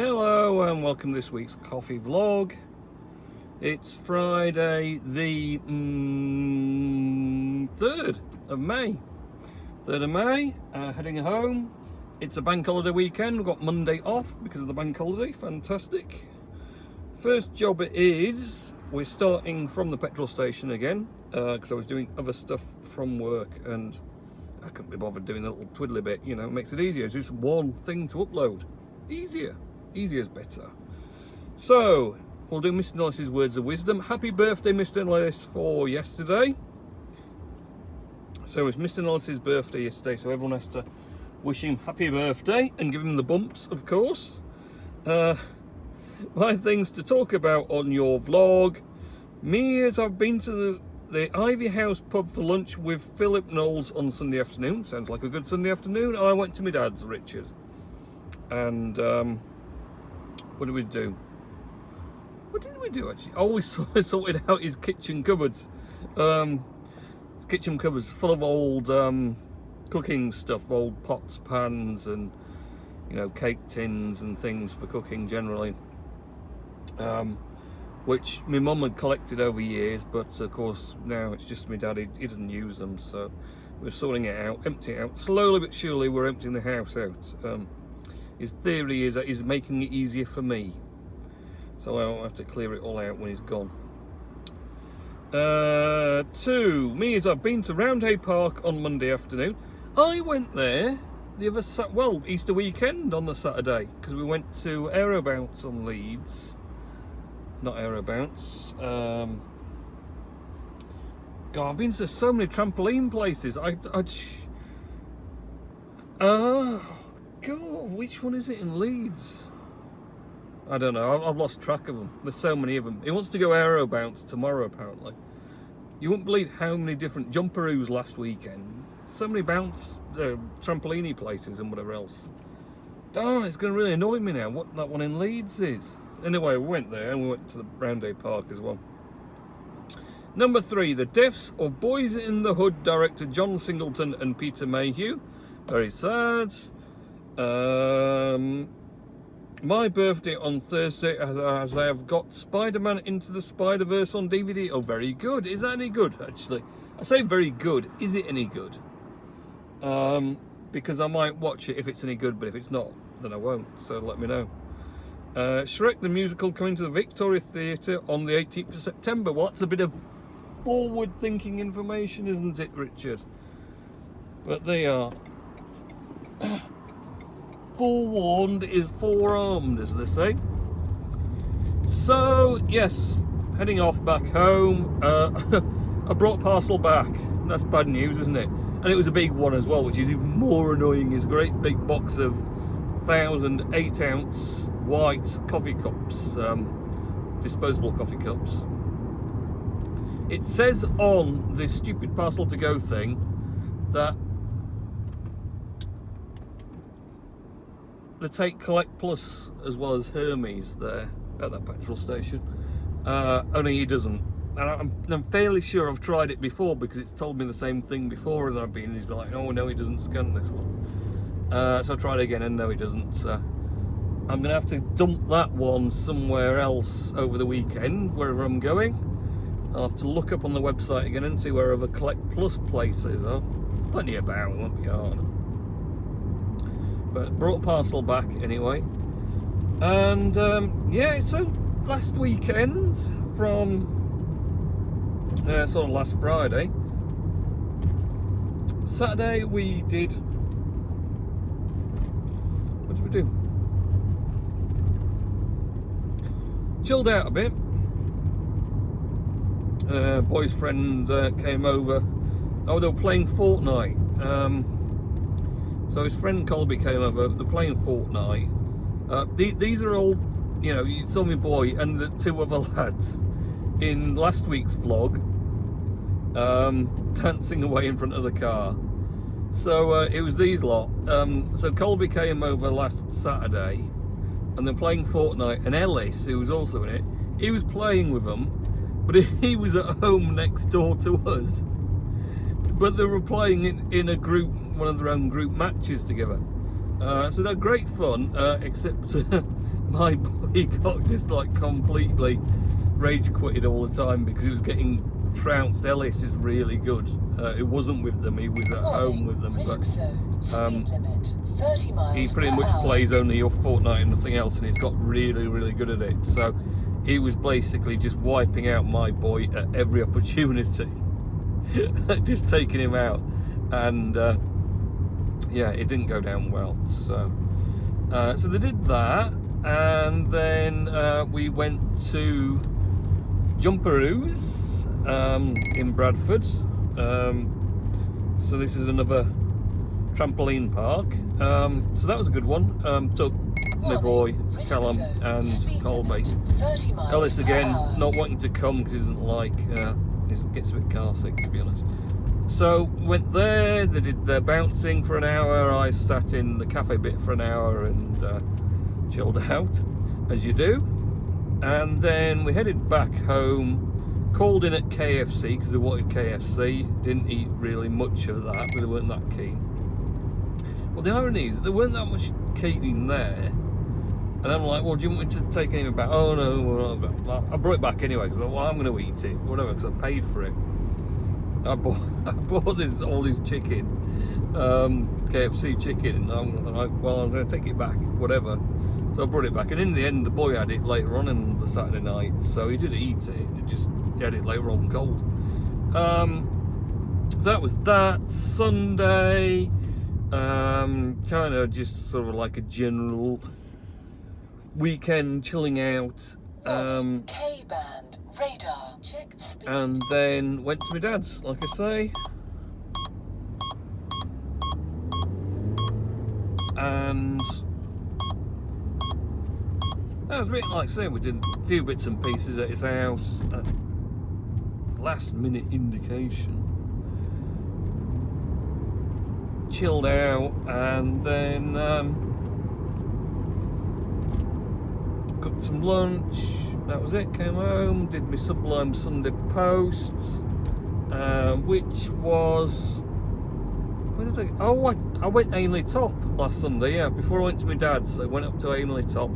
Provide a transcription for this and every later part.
Hello and welcome to this week's coffee vlog. It's Friday the 3rd of May. 3rd of May, heading home. It's a bank holiday weekend. We've got Monday off because of the bank holiday. Fantastic. First job it is, we're starting from the petrol station again because I was doing other stuff from work and I couldn't be bothered doing a little twiddly bit, you know. It makes it easier. It's just one thing to upload. Easier is better. So we'll do Mr. Nollis's words of wisdom. Happy birthday, Mr. Nollis, for yesterday. So it's Mr. Nollis's birthday yesterday, so everyone has to wish him happy birthday and give him the bumps, of course. My things to talk about on your vlog. Me, as I've been to the Ivy House pub for lunch with Philip Knowles on Sunday afternoon. Sounds like a good Sunday afternoon. I went to my dad's, Richard. And what did we do? What did we do actually? Oh, we sorted out his kitchen cupboards. Kitchen cupboards full of old cooking stuff, old pots, pans, and you know, cake tins and things for cooking generally. Which my mum had collected over years, but of course now it's just my dad. He doesn't use them, so we're sorting it out, emptying it out. Slowly but surely, we're emptying the house out. His theory is that he's making it easier for me, so I won't have to clear it all out when he's gone. 2, me, as I've been to Roundhay Park on Monday afternoon. I went there the other Easter weekend on the Saturday, because we went to Aero Bounce on Leeds. Not Aero Bounce. God, I've been to so many trampoline places. God, which one is it in Leeds? I don't know. I've lost track of them. There's so many of them. He wants to go Aero Bounce tomorrow, apparently. You wouldn't believe how many different jumperoos last weekend. So many bounce trampolini places and whatever else. Darn, it's going to really annoy me now what that one in Leeds is. Anyway, we went there and we went to the Roundhay Park as well. Number 3, the deaths of Boys in the Hood director John Singleton and Peter Mayhew. Very sad. My birthday on Thursday, as I have got Spider-Man Into the Spider-Verse on DVD. Oh, very good. Is that any good, actually? I say very good. Is it any good? Because I might watch it if it's any good, but if it's not, then I won't. So let me know. Shrek the Musical coming to the Victoria Theatre on the 18th of September. Well, that's a bit of forward-thinking information, isn't it, Richard? But they are. Forewarned is forearmed, as they say. So, yes, heading off back home. I brought parcel back. That's bad news, isn't it? And it was a big one as well, which is even more annoying. It's a great big box of 1,000 8-ounce white coffee cups, disposable coffee cups. It says on this stupid parcel to go thing that they take Collect Plus as well as Hermes there at that petrol station. Only he doesn't. And I'm fairly sure I've tried it before because it's told me the same thing before that I've been. He's been like, oh no, he doesn't scan this one. So I tried it again and no, he doesn't. I'm going to have to dump that one somewhere else over the weekend, wherever I'm going. I'll have to look up on the website again and see where other Collect Plus places are. There's plenty about, it won't be hard. But brought a parcel back anyway. And yeah, so last weekend from sort of last Friday, Saturday we did, what did we do? Chilled out a bit. Boy's friend came over. Oh, they were playing Fortnite. So his friend Colby came over. They're playing Fortnite. These are all, you know, you saw my boy and the 2 other lads in last week's vlog, dancing away in front of the car. So it was these lot. So Colby came over last Saturday and they're playing Fortnite, and Ellis, who was also in it, he was playing with them, but he was at home next door to us. But they were playing in a group, one of their own group matches together. So they're great fun, except my boy got just like completely rage quitted all the time because he was getting trounced. Ellis is really good. It wasn't with them, he was at home with them, but speed limit 30 miles he pretty much per plays only your Fortnite and nothing else, and he's got really good at it. So he was basically just wiping out my boy at every opportunity. Just taking him out, and yeah, it didn't go down well. So so they did that, and then we went to Jumperoos in Bradford. So this is another trampoline park. So that was a good one. Took my boy Callum and Colby. Ellis again not wanting to come because he doesn't like, he gets a bit car sick, to be honest. So went there, they did their bouncing for an hour. I sat in the cafe bit for an hour and chilled out, as you do. And then we headed back home. Called in at KFC because they wanted KFC. Didn't eat really much of that, but they weren't that keen. Well, the irony is there weren't that much catering there, and I'm like, well, do you want me to take anything back? Oh no, well, I brought it back anyway because well, I'm going to eat it, whatever, because I paid for it. I bought all this chicken, KFC chicken, and I'm like, well, I'm going to take it back, whatever. So I brought it back, and in the end, the boy had it later on in the Saturday night, so he did eat it. He had it later on cold. So that was that. Sunday, kind of just sort of like a general weekend chilling out. K-band radar check speed. And then went to my dad's, like I say. And that was a bit like I say, we did a few bits and pieces at his house. Last minute indication. Chilled out, and then cooked some lunch. That was it. Came home, did my Sublime Sunday posts, which was, where did I go? Oh, I went Ainley Top last Sunday. Yeah, before I went to my dad's, I went up to Ainley Top.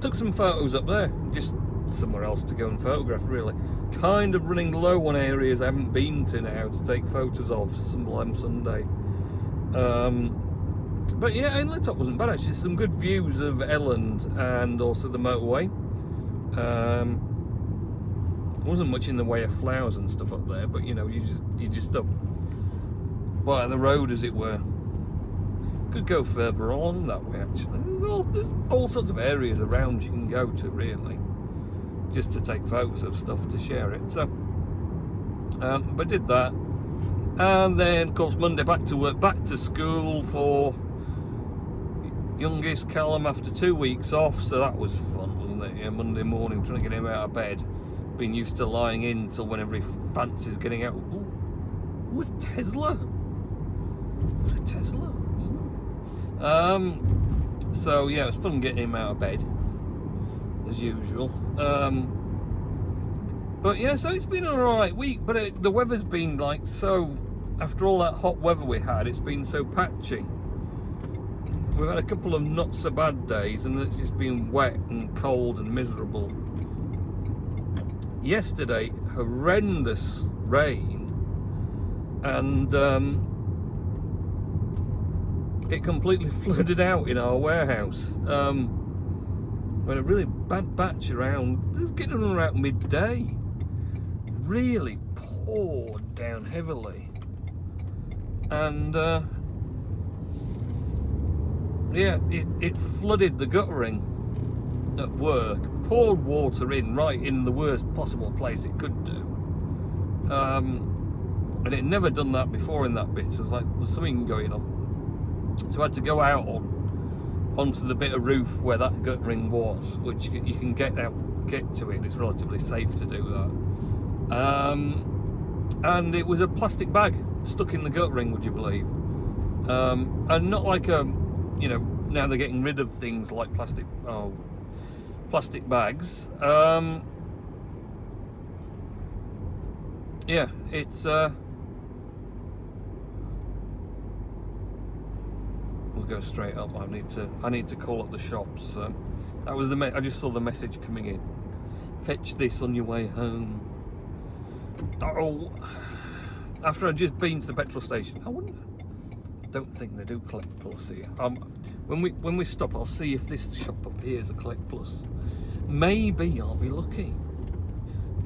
Took some photos up there, just somewhere else to go and photograph, really. Kind of running low on areas I haven't been to now to take photos of Sublime Sunday. But yeah, Ainley Top wasn't bad actually. Some good views of Elland and also the motorway. Wasn't much in the way of flowers and stuff up there, but you know, you just up by the road, as it were. Could go further along that way actually. There's all sorts of areas around you can go to, really, just to take photos of stuff to share it. So but did that, and then of course Monday back to work, back to school for youngest Callum after 2 weeks off. So that was fun, wasn't it? Yeah, Monday morning trying to get him out of bed, being used to lying in till whenever he fancies getting out. Ooh, was it Tesla? Was it Tesla? So yeah, it was fun getting him out of bed, as usual. But yeah, so it's been an alright week, but the weather's been like so, after all that hot weather we had, it's been so patchy. We've had a couple of not so bad days, and it's just been wet and cold and miserable. Yesterday, horrendous rain, and it completely flooded out in our warehouse. We had a really bad batch around, it was getting around midday. Really poured down heavily. And yeah, it flooded the guttering at work, poured water in right in the worst possible place it could do. And it had never done that before in that bit, so it was like there's something going on. So I had to go out onto the bit of roof where that guttering was, which you can get to it. It's relatively safe to do that. And it was a plastic bag stuck in the guttering, would you believe? And not like a, you know, now they're getting rid of things like plastic bags. Yeah, it's we'll go straight up. I need to call up the shops. That was I just saw the message coming in. Fetch this on your way home. Oh, after I'd just been to the petrol station, don't think they do Collect Plus here. When we stop, I'll see if this shop up here is a Collect Plus. Maybe I'll be lucky.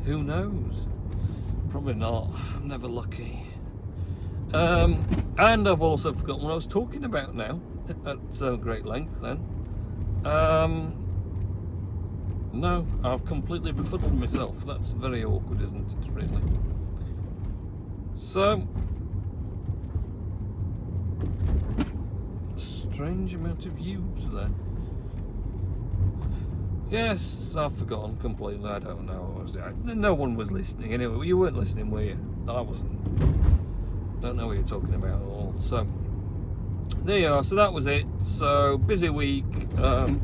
Who knows? Probably not. I'm never lucky. And I've also forgotten what I was talking about now at so great length then. No, I've completely befuddled myself. That's very awkward, isn't it, really? So, strange amount of views there. Yes, I've forgotten completely. I don't know. No one was listening anyway. You weren't listening, were you? I wasn't. Don't know what you're talking about at all. So there you are. So that was it. So busy week,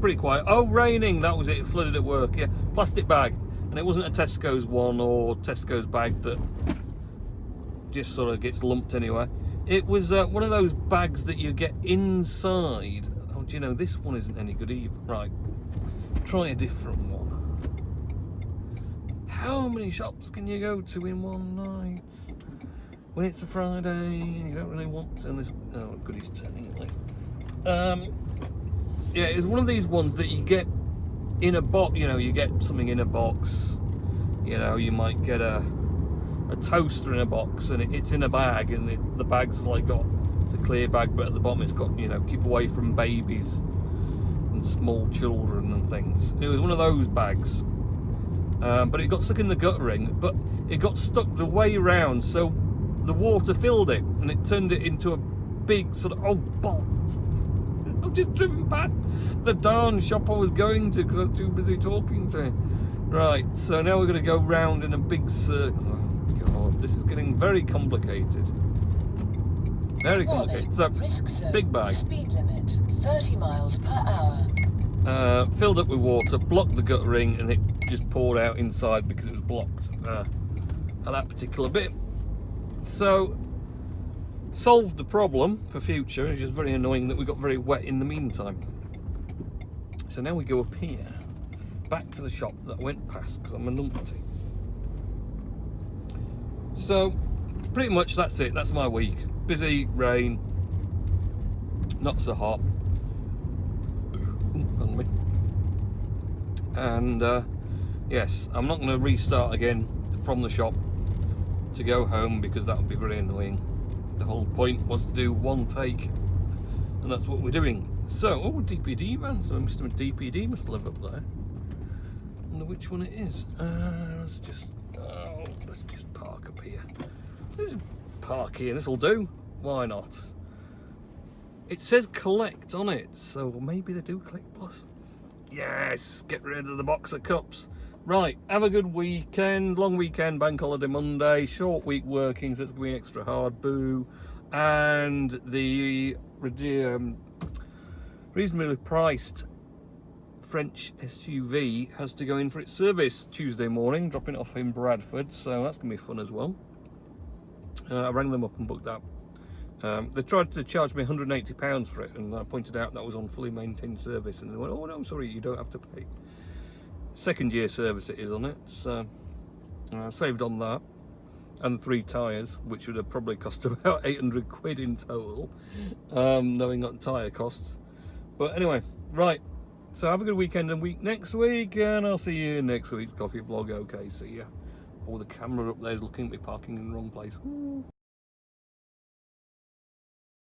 pretty quiet. Oh, raining. That was it. It flooded at work. Yeah, plastic bag, and it wasn't a Tesco's one or Tesco's bag that just sort of gets lumped anywhere. It was one of those bags that you get inside. Oh, do you know this one isn't any good either? Right, try a different one. How many shops can you go to in one night? When it's a Friday and you don't really want to, and this, oh good, he's turning at least. Yeah, it's one of these ones that you get in a box. You know, you get something in a box. You know, you might get a toaster in a box, and it's in a bag, and the bag's like it's a clear bag, but at the bottom it's got, you know, keep away from babies and small children and things. It was one of those bags, but it got stuck in the guttering, but it got stuck the way round, so the water filled it, and it turned it into a big sort of, oh, bollocks. I've just driven past the darn shop I was going to because I'm too busy talking to him. Right, so now we're going to go round in a big circle. Oh, God, this is getting very complicated. Very complicated. So, big bag. Speed limit, 30 miles per hour. Filled up with water, blocked the guttering, and it just poured out inside because it was blocked at that particular bit. So, solved the problem for future. It's just very annoying that we got very wet in the meantime. So now we go up here, back to the shop that I went past because I'm a numpty. So, pretty much that's it. That's my week. Busy, rain, not so hot. Pardon me. And yes, I'm not going to restart again from the shop to go home because that would be very annoying. The whole point was to do one take, and that's what we're doing. So, oh, DPD van. So Mr. DPD must live up there. I wonder which one it is. Let's just park up here. Let's just park here. This will do. Why not? It says collect on it, so maybe they do Collect Plus. Yes, get rid of the box of cups. Right, have a good weekend, long weekend, bank holiday Monday, short week working, so it's going to be extra hard, boo. And the reasonably priced French SUV has to go in for its service Tuesday morning, dropping it off in Bradford, so that's going to be fun as well. I rang them up and booked that. They tried to charge me £180 for it, and I pointed out that was on fully maintained service, and they went, oh no, I'm sorry, you don't have to pay. Second year service it is on it, so I saved on that, and 3 tyres, which would have probably cost about 800 quid in total, knowing got tyre costs. But anyway, right, so have a good weekend and week next week, and I'll see you in next week's coffee vlog. Okay, see ya. Oh, the camera up there is looking at me parking in the wrong place. Ooh.